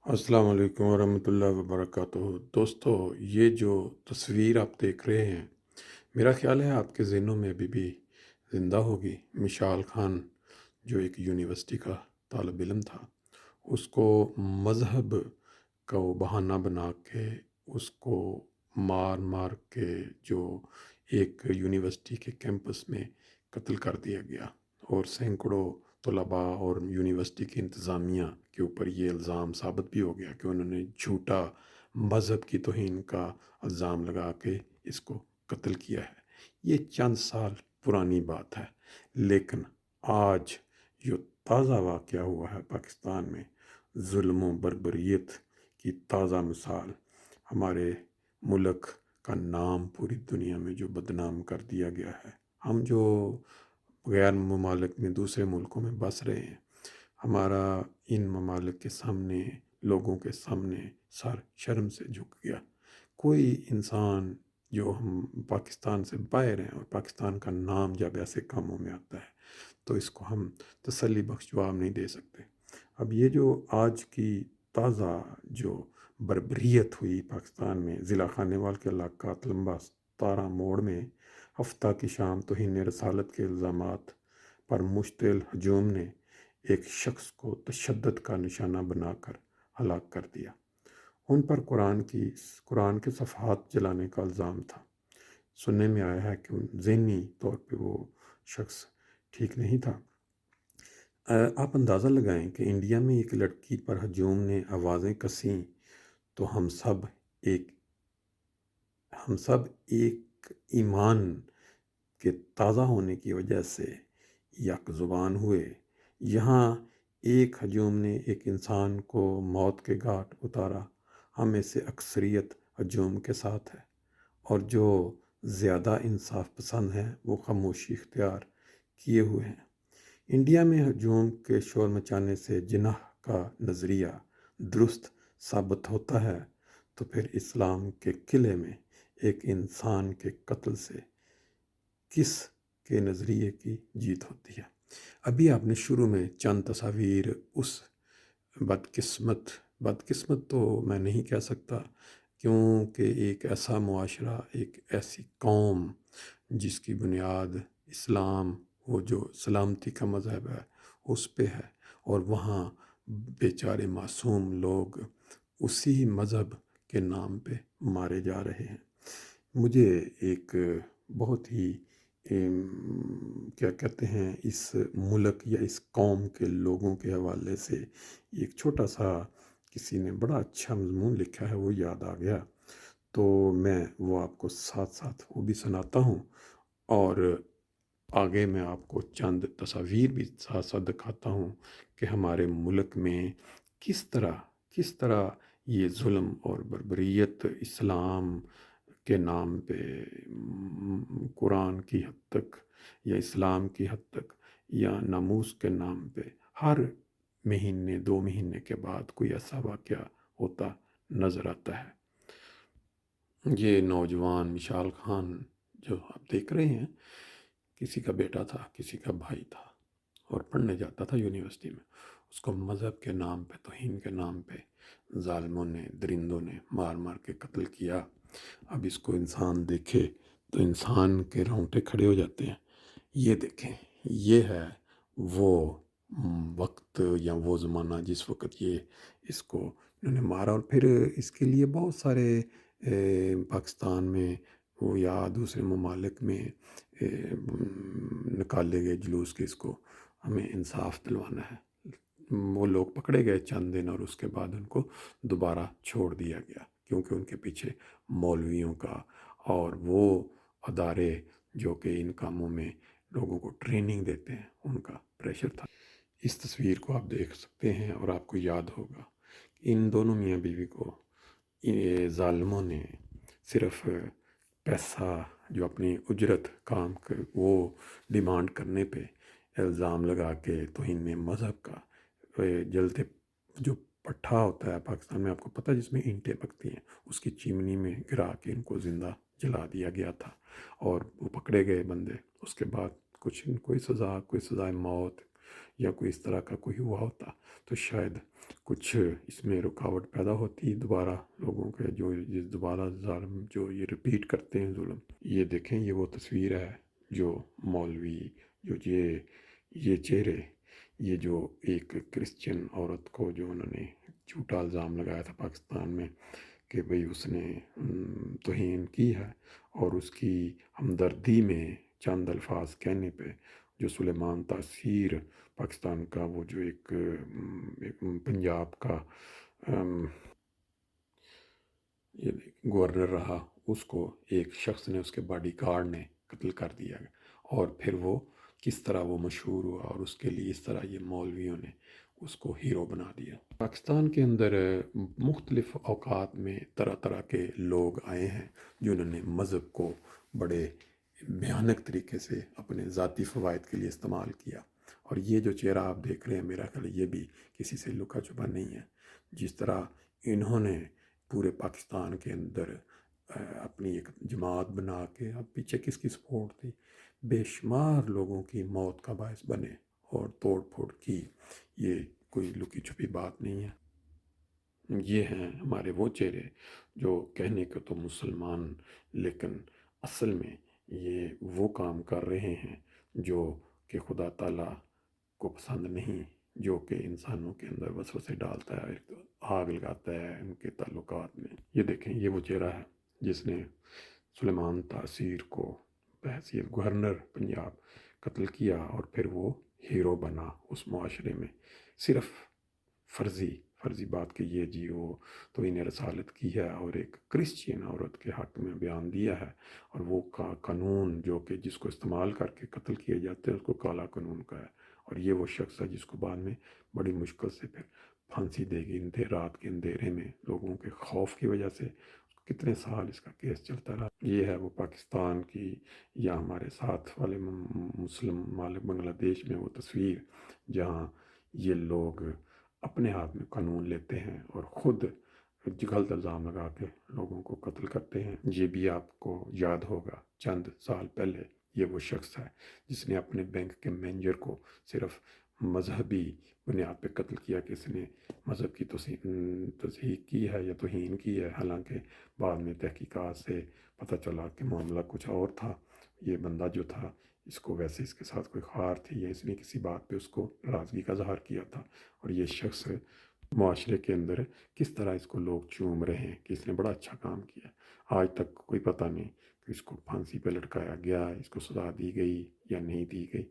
السلام علیکم ورحمۃ اللہ وبرکاتہ۔ دوستو، یہ جو تصویر آپ دیکھ رہے ہیں، میرا خیال ہے آپ کے ذہنوں میں ابھی بھی زندہ ہوگی۔ مشال خان جو ایک یونیورسٹی کا طالب علم تھا، اس کو مذہب کا وہ بہانہ بنا کے اس کو مار مار کے جو ایک یونیورسٹی کے کیمپس میں قتل کر دیا گیا، اور سینکڑوں طلباء اور یونیورسٹی کی انتظامیہ کے اوپر یہ الزام ثابت بھی ہو گیا کہ انہوں نے جھوٹا مذہب کی توہین کا الزام لگا کے اس کو قتل کیا ہے۔ یہ چند سال پرانی بات ہے، لیکن آج جو تازہ واقعہ ہوا ہے پاکستان میں، ظلم و بربریت کی تازہ مثال، ہمارے ملک کا نام پوری دنیا میں جو بدنام کر دیا گیا ہے۔ ہم جو غیر ممالک میں دوسرے ملکوں میں بس رہے ہیں، ہمارا ان ممالک کے سامنے، لوگوں کے سامنے سر شرم سے جھک گیا۔ کوئی انسان جو ہم پاکستان سے باہر ہیں اور پاکستان کا نام جب ایسے کاموں میں آتا ہے تو اس کو ہم تسلی بخش جواب نہیں دے سکتے۔ اب یہ جو آج کی تازہ جو بربریت ہوئی پاکستان میں، ضلع خانیوال کے علاقہ لمبا 17 موڑ میں ہفتہ کی شام توہین رسالت کے الزامات پر مشتعل ہجوم نے ایک شخص کو تشدد کا نشانہ بنا کر ہلاک کر دیا۔ ان پر قرآن کے صفحات جلانے کا الزام تھا۔ سننے میں آیا ہے کہ ذہنی طور پہ وہ شخص ٹھیک نہیں تھا۔ آپ اندازہ لگائیں کہ انڈیا میں ایک لڑکی پر ہجوم نے آوازیں کسیں تو ہم سب ایک ایمان کے تازہ ہونے کی وجہ سے یک زبان ہوئے۔ یہاں ایک ہجوم نے ایک انسان کو موت کے گھاٹ اتارا۔ ہم میں سے اکثریت ہجوم کے ساتھ ہے، اور جو زیادہ انصاف پسند ہیں وہ خاموشی اختیار کیے ہوئے ہیں۔ انڈیا میں ہجوم کے شور مچانے سے جناح کا نظریہ درست ثابت ہوتا ہے تو پھر اسلام کے قلعے میں ایک انسان کے قتل سے کس کے نظریے کی جیت ہوتی ہے؟ ابھی آپ نے شروع میں چند تصاویر اس بدقسمت تو میں نہیں کہہ سکتا، کیونکہ ایک ایسا معاشرہ، ایک ایسی قوم جس کی بنیاد اسلام، وہ جو سلامتی کا مذہب ہے، اس پہ ہے، اور وہاں بیچارے معصوم لوگ اسی مذہب کے نام پہ مارے جا رہے ہیں۔ مجھے ایک بہت ہی کیا کہتے ہیں، اس ملک یا اس قوم کے لوگوں کے حوالے سے ایک چھوٹا سا کسی نے بڑا اچھا مضمون لکھا ہے، وہ یاد آ گیا، تو میں وہ آپ کو ساتھ ساتھ وہ بھی سناتا ہوں، اور آگے میں آپ کو چند تصاویر بھی ساتھ ساتھ دکھاتا ہوں کہ ہمارے ملک میں کس طرح یہ ظلم اور بربریت اسلام کے نام پہ، قرآن کی حد تک یا اسلام کی حد تک یا ناموس کے نام پہ، ہر مہینے 2 مہینے کے بعد کوئی ایسا واقعہ ہوتا نظر آتا ہے۔ یہ نوجوان مشال خان جو آپ دیکھ رہے ہیں، کسی کا بیٹا تھا، کسی کا بھائی تھا، اور پڑھنے جاتا تھا یونیورسٹی میں۔ اس کو مذہب کے نام پہ، توہین کے نام پہ ظالموں نے، درندوں نے مار مار کے قتل کیا۔ اب اس کو انسان دیکھے تو انسان کے رونگٹے کھڑے ہو جاتے ہیں۔ یہ دیکھیں، یہ ہے وہ وقت یا وہ زمانہ جس وقت اس کو انہوں نے مارا، اور پھر اس کے لیے بہت سارے پاکستان میں وہ یا دوسرے ممالک میں نکالے گئے جلوس کے اس کو ہمیں انصاف دلوانا ہے۔ وہ لوگ پکڑے گئے چند دن، اور اس کے بعد ان کو دوبارہ چھوڑ دیا گیا، کیونکہ ان کے پیچھے مولویوں کا اور وہ ادارے جو کہ ان کاموں میں لوگوں کو ٹریننگ دیتے ہیں، ان کا پریشر تھا۔ اس تصویر کو آپ دیکھ سکتے ہیں، اور آپ کو یاد ہوگا کہ ان دونوں میاں بیوی کو ظالموں نے صرف پیسہ، جو اپنی اجرت کام وہ ڈیمانڈ کرنے پہ الزام لگا کے توہین مذہب کا، جلتے جو پٹھا ہوتا ہے پاکستان میں، آپ کو پتہ، جس میں اینٹیں پکتی ہیں، اس کی چمنی میں گرا کے ان کو زندہ جلا دیا گیا تھا، اور وہ پکڑے گئے بندے۔ اس کے بعد کوئی سزائے موت یا کوئی اس طرح کا کوئی ہوا ہوتا تو شاید کچھ اس میں رکاوٹ پیدا ہوتی دوبارہ لوگوں کے جو دوبارہ ظالم جو یہ ریپیٹ کرتے ہیں ظلم۔ یہ دیکھیں یہ وہ تصویر ہے جو مولوی جو یہ چہرے، یہ جو ایک کرسچن عورت کو جو انہوں نے جھوٹا الزام لگایا تھا پاکستان میں کہ بھئی اس نے توہین کی ہے، اور اس کی ہمدردی میں چند الفاظ کہنے پہ جو سلیمان تاثیر پاکستان کا وہ جو ایک پنجاب کا یہ گورنر رہا، اس کو ایک شخص نے، اس کے باڈی گارڈ نے قتل کر دیا، اور پھر وہ کس طرح وہ مشہور ہوا، اور اس کے لیے اس طرح یہ مولویوں نے اس کو ہیرو بنا دیا۔ پاکستان کے اندر مختلف اوقات میں طرح طرح کے لوگ آئے ہیں جنہوں نے مذہب کو بڑے بھیانک طریقے سے اپنے ذاتی فوائد کے لیے استعمال کیا، اور یہ جو چہرہ آپ دیکھ رہے ہیں میرا خیال ہے یہ بھی کسی سے لکا چھپا نہیں ہے۔ جس طرح انہوں نے پورے پاکستان کے اندر اپنی ایک جماعت بنا کے، اب پیچھے کس کی سپورٹ تھی، بے شمار لوگوں کی موت کا باعث بنے اور توڑ پھوڑ کی، یہ کوئی لکی چھپی بات نہیں ہے۔ یہ ہیں ہمارے وہ چہرے جو کہنے کو تو مسلمان، لیکن اصل میں یہ وہ کام کر رہے ہیں جو کہ خدا تعالیٰ کو پسند نہیں، جو کہ انسانوں کے اندر وسوسے ڈالتا ہے، آگ لگاتا ہے ان کے تعلقات میں۔ یہ دیکھیں یہ وہ چہرہ ہے جس نے سلیمان تاثیر کو بحیثیت گورنر پنجاب قتل کیا، اور پھر وہ ہیرو بنا اس معاشرے میں، صرف فرضی بات کہ یہ جی وہ تو انہیں رسالت کی ہے اور ایک کرسچین عورت کے حق میں بیان دیا ہے، اور وہ قانون جو کہ جس کو استعمال کر کے قتل کیے جاتے ہیں اس کو کالا قانون کا ہے، اور یہ وہ شخص ہے جس کو بعد میں بڑی مشکل سے پھر پھانسی دے گی، رات کے اندھیرے میں لوگوں کے خوف کی وجہ سے کتنے سال اس کا کیس چلتا رہا۔ یہ ہے وہ پاکستان کی یا ہمارے ساتھ والے مسلم ممالک بنگلہ دیش میں وہ تصویر جہاں یہ لوگ اپنے ہاتھ میں قانون لیتے ہیں اور خود غلط الزام لگا کے لوگوں کو قتل کرتے ہیں۔ یہ بھی آپ کو یاد ہوگا چند سال پہلے یہ وہ شخص ہے جس نے اپنے بینک کے مینیجر کو صرف مذہبی بنیاد پہ قتل کیا کہ اس نے مذہب کی تصحیح کی ہے یا توہین کی ہے، حالانکہ بعد میں تحقیقات سے پتہ چلا کہ معاملہ کچھ اور تھا۔ یہ بندہ جو تھا اس کو ویسے اس کے ساتھ کوئی خار تھی یا اس نے کسی بات پہ اس کو ناراضگی کا اظہار کیا تھا، اور یہ شخص معاشرے کے اندر کس طرح اس کو لوگ چوم رہے ہیں کہ اس نے بڑا اچھا کام کیا۔ آج تک کوئی پتہ نہیں کہ اس کو پھانسی پہ لٹکایا گیا، اس کو سزا دی گئی یا نہیں دی گئی۔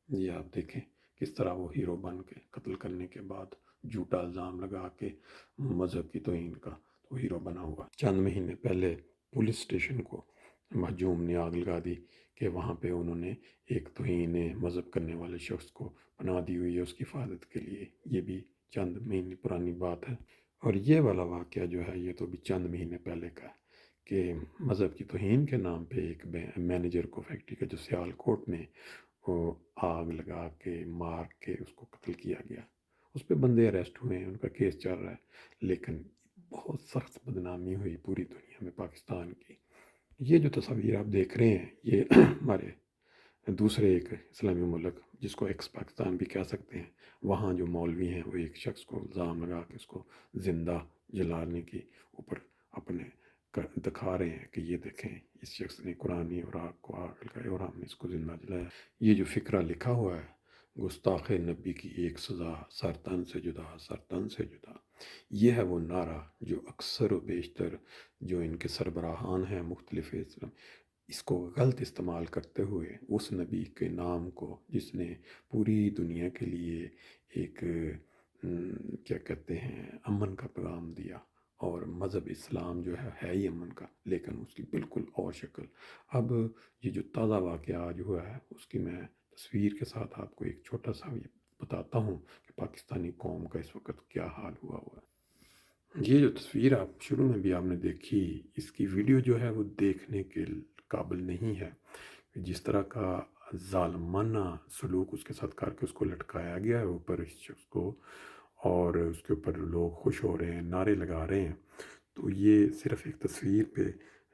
یہ آپ دیکھیں کس طرح وہ ہیرو بن کے قتل کرنے کے بعد جھوٹا الزام لگا کے مذہب کی توہین کا تو ہیرو بنا ہوا۔ چند مہینے پہلے پولیس اسٹیشن کو مہجوم نے آگ لگا دی کہ وہاں پہ انہوں نے ایک توہین مذہب کرنے والے شخص کو پناہ دی ہوئی ہے اس کی حفاظت کے لیے۔ یہ بھی چند مہینے پرانی بات ہے، اور یہ والا واقعہ جو ہے یہ تو بھی چند مہینے پہلے کا ہے کہ مذہب کی توہین کے نام پہ ایک مینیجر کو فیکٹری کا جو سیال کوٹ میں وہ آگ لگا کے مار کے اس کو قتل کیا گیا۔ اس پہ بندے اریسٹ ہوئے ہیں، ان کا کیس چل رہا ہے، لیکن بہت سخت بدنامی ہوئی پوری دنیا میں پاکستان کی۔ یہ جو تصاویر آپ دیکھ رہے ہیں یہ ہمارے دوسرے ایک اسلامی ملک جس کو ایکس پاکستان بھی کہہ سکتے ہیں، وہاں جو مولوی ہیں وہ ایک شخص کو الزام لگا کے اس کو زندہ جلانے کے اوپر اپنے دکھا رہے ہیں کہ یہ دیکھیں اس شخص نے قرآن اور آگ کو آگ لگائی اور ہم نے اس کو زندہ جلایا۔ یہ جو فقرہ لکھا ہوا ہے گستاخ نبی کی ایک سزا سر تن سے جدا، سر تن سے جدا، یہ ہے وہ نعرہ جو اکثر و بیشتر جو ان کے سربراہان ہیں مختلف اسلام اس کو غلط استعمال کرتے ہوئے اس نبی کے نام کو جس نے پوری دنیا کے لیے ایک کیا کہتے ہیں امن کا پیغام دیا، اور مذہب اسلام جو ہے ہی امن کا، لیکن اس کی بالکل اور شکل۔ اب یہ جو تازہ واقعہ آج ہوا ہے اس کی میں تصویر کے ساتھ آپ کو ایک چھوٹا سا یہ بتاتا ہوں کہ پاکستانی قوم کا اس وقت کیا حال ہوا ہے۔ یہ جو تصویر آپ شروع میں بھی آپ نے دیکھی، اس کی ویڈیو جو ہے وہ دیکھنے کے قابل نہیں ہے، جس طرح کا ظالمانہ سلوک اس کے ساتھ کر کے اس کو لٹکایا گیا ہے اوپر اس شخص کو، اور اس کے اوپر لوگ خوش ہو رہے ہیں، نعرے لگا رہے ہیں۔ تو یہ صرف ایک تصویر پہ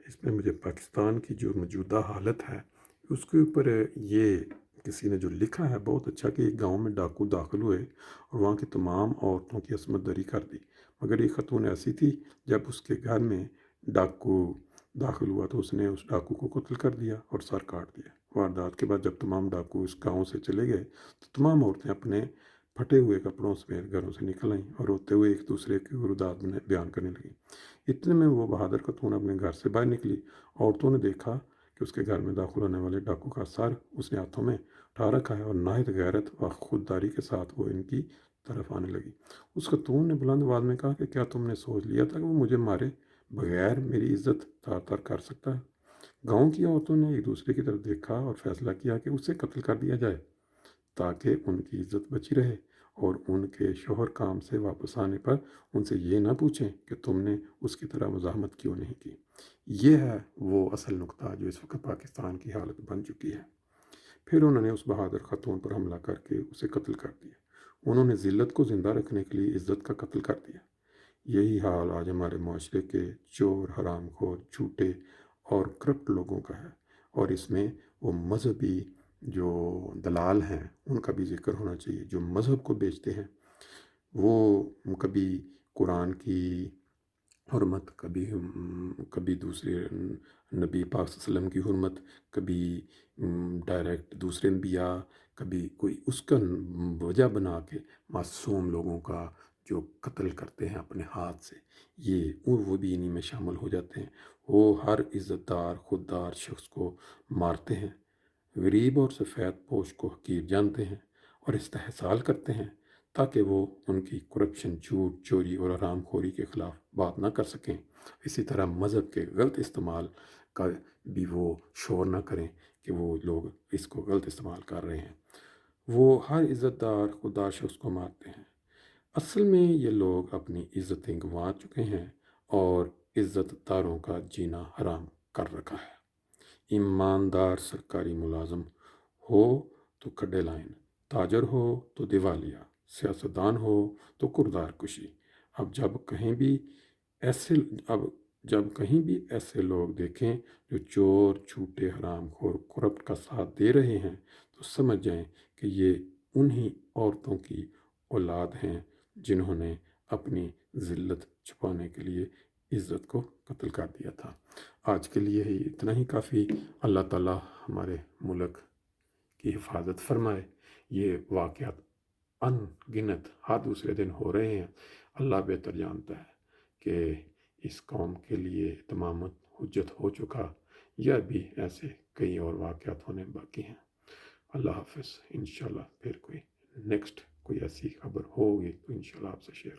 اس میں مجھے پاکستان کی جو موجودہ حالت ہے اس کے اوپر یہ کسی نے جو لکھا ہے بہت اچھا کہ ایک گاؤں میں ڈاکو داخل ہوئے اور وہاں کی تمام عورتوں کی عصمت دری کر دی، مگر ایک خاتون ایسی تھی، جب اس کے گھر میں ڈاکو داخل ہوا تو اس نے اس ڈاکو کو قتل کر دیا اور سر کاٹ دیا۔ واردات کے بعد جب تمام ڈاکو اس گاؤں سے چلے گئے تو تمام عورتیں اپنے پھٹے ہوئے کپڑوں سمیت گھروں سے نکل آئیں اور روتے ہوئے ایک دوسرے کی گردات بیان کرنے لگیں۔ اتنے میں وہ بہادر خاتون اپنے گھر سے باہر نکلی۔ عورتوں نے دیکھا کہ اس کے گھر میں داخل ہونے والے ڈاکو کا سر اس نے ہاتھوں میں اٹھا رکھا ہے اور نہایت غیرت و خودداری کے ساتھ وہ ان کی طرف آنے لگی۔ اس خاتون نے بلند آواز میں کہا کہ کیا تم نے سوچ لیا تھا کہ وہ مجھے مارے بغیر میری عزت تار تار کر سکتا ہے؟ گاؤں کی عورتوں نے ایک دوسرے کی طرف دیکھا اور فیصلہ کیا کہ اسے قتل کر دیا جائے تاکہ ان کی عزت بچی رہے اور ان کے شوہر کام سے واپس آنے پر ان سے یہ نہ پوچھیں کہ تم نے اس کی طرح مزاحمت کیوں نہیں کی۔ یہ ہے وہ اصل نقطہ جو اس وقت پاکستان کی حالت بن چکی ہے۔ پھر انہوں نے اس بہادر خاتون پر حملہ کر کے اسے قتل کر دیا۔ انہوں نے ذلت کو زندہ رکھنے کے لیے عزت کا قتل کر دیا۔ یہی حال آج ہمارے معاشرے کے چور، حرام خور، جھوٹے اور کرپٹ لوگوں کا ہے، اور اس میں وہ مذہبی جو دلال ہیں ان کا بھی ذکر ہونا چاہیے، جو مذہب کو بیچتے ہیں۔ وہ کبھی قرآن کی حرمت، کبھی دوسرے نبی پاک صلی اللہ علیہ وسلم کی حرمت، کبھی ڈائریکٹ دوسرے انبیاء، کبھی کوئی اس کا وجہ بنا کے معصوم لوگوں کا جو قتل کرتے ہیں اپنے ہاتھ سے، یہ وہ بھی انہی میں شامل ہو جاتے ہیں۔ وہ ہر عزت دار خوددار شخص کو مارتے ہیں، غریب اور سفید پوش کو حقیر جانتے ہیں اور استحصال کرتے ہیں تاکہ وہ ان کی کرپشن، جھوٹ، چوری اور حرام خوری کے خلاف بات نہ کر سکیں۔ اسی طرح مذہب کے غلط استعمال کا بھی وہ شور نہ کریں کہ وہ لوگ اس کو غلط استعمال کر رہے ہیں۔ وہ ہر عزت دار خوددار شخص کو مارتے ہیں۔ اصل میں یہ لوگ اپنی عزتیں گنوا چکے ہیں اور عزت داروں کا جینا حرام کر رکھا ہے۔ ایماندار سرکاری ملازم ہو تو کھڈے لائن، تاجر ہو تو دیوالیہ، سیاستدان ہو تو کردار کشی۔ اب جب کہیں بھی ایسے لوگ دیکھیں جو چور، جھوٹے، حرام خور، کرپٹ کا ساتھ دے رہے ہیں تو سمجھ جائیں کہ یہ انہی عورتوں کی اولاد ہیں جنہوں نے اپنی ذلت چھپانے کے لیے عزت کو قتل کر دیا تھا۔ آج کے لیے ہی اتنا ہی کافی۔ اللہ تعالیٰ ہمارے ملک کی حفاظت فرمائے۔ یہ واقعات ان گنت ہر دوسرے دن ہو رہے ہیں۔ اللہ بہتر جانتا ہے کہ اس قوم کے لیے تمام حجت ہو چکا یا بھی ایسے کئی اور واقعات ہونے باقی ہیں۔ اللہ حافظ۔ انشاءاللہ پھر کوئی ایسی خبر ہوگی تو انشاءاللہ آپ سے شیئر